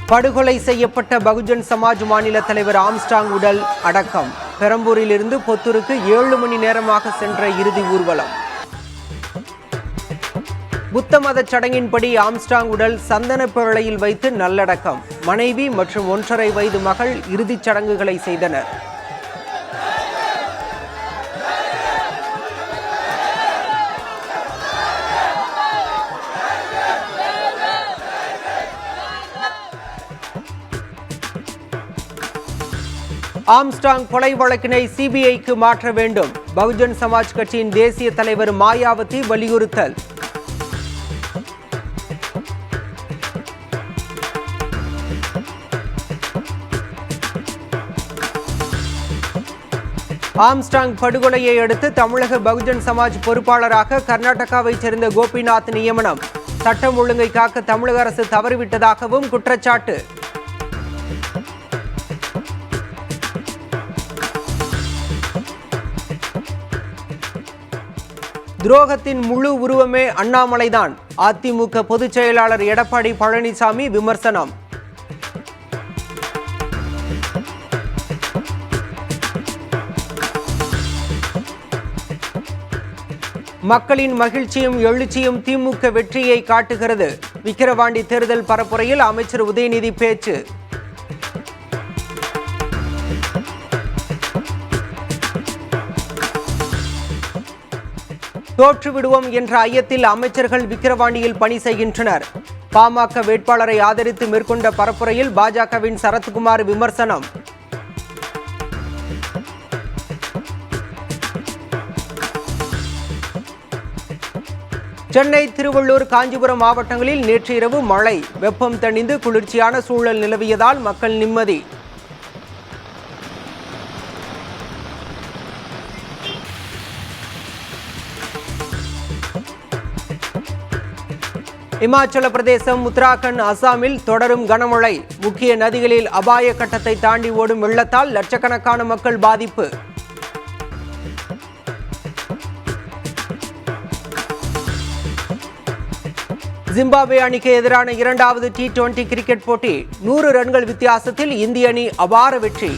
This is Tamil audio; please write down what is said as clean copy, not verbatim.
படுகொலை செய்யப்பட்ட பகுஜன் சமாஜ் மாநில தலைவர் ஆம்ஸ்ட்ராங் உடல் அடக்கம். பெரம்பூரிலிருந்து பொத்தூருக்கு 7 மணி நேரமாக சென்ற இறுதி ஊர்வலம். புத்த மத சடங்கின்படி ஆம்ஸ்ட்ராங் உடல் சந்தன பிழலையில் வைத்து நல்லடக்கம். மனைவி மற்றும் 1.5 வயது மகள் இறுதிச் சடங்குகளை செய்தனர். ஆம்ஸ்ட்ராங் கொலை வழக்கினை சிபிஐக்கு மாற்ற வேண்டும். பகுஜன் சமாஜ் கட்சியின் தேசிய தலைவர் மாயாவதி வலியுறுத்தல். ஆம்ஸ்ட்ராங் படுகொலையை அடுத்து தமிழக பகுஜன் சமாஜ் பொறுப்பாளராக கர்நாடகாவைச் சேர்ந்த கோபிநாத் நியமனம். சட்டம் ஒழுங்கை காக்க தமிழக அரசு தவறிவிட்டதாகவும் குற்றச்சாட்டு. துரோகத்தின் முழு உருவமே அண்ணாமலைதான். அதிமுக பொதுச் செயலாளர் எடப்பாடி பழனிசாமி விமர்சனம். மக்களின் மகிழ்ச்சியும் எழுச்சியும் திமுக வெற்றியை காட்டுகிறது. விக்கிரவாண்டி தேர்தல் பரப்புரையில் அமைச்சர் உதயநிதி பேச்சு. தோற்றுவிடுவோம் என்ற ஐயத்தில் அமைச்சர்கள் விக்கிரவாண்டியில் பணி செய்கின்றனர். பாமக வேட்பாளரை ஆதரித்து மேற்கொண்ட பரப்புரையில் பாஜகவின் சரத்குமார் விமர்சனம். சென்னை, திருவள்ளூர், காஞ்சிபுரம் மாவட்டங்களில் நேற்று இரவு மழை. வெப்பம் தணிந்து குளிர்ச்சியான சூழல் நிலவியதால் மக்கள் நிம்மதி. இமாச்சல பிரதேசம், உத்தராகண்ட், அசாமில் தொடரும் கனமழை. முக்கிய நதிகளில் அபாய கட்டத்தை தாண்டி ஓடும் வெள்ளத்தால் லட்சக்கணக்கான மக்கள் பாதிப்பு. ஜிம்பாப்வே அணிக்கு எதிரான 2வது T20 கிரிக்கெட் போட்டி 100 ரன்கள் வித்தியாசத்தில் இந்திய அணி அபார வெற்றி.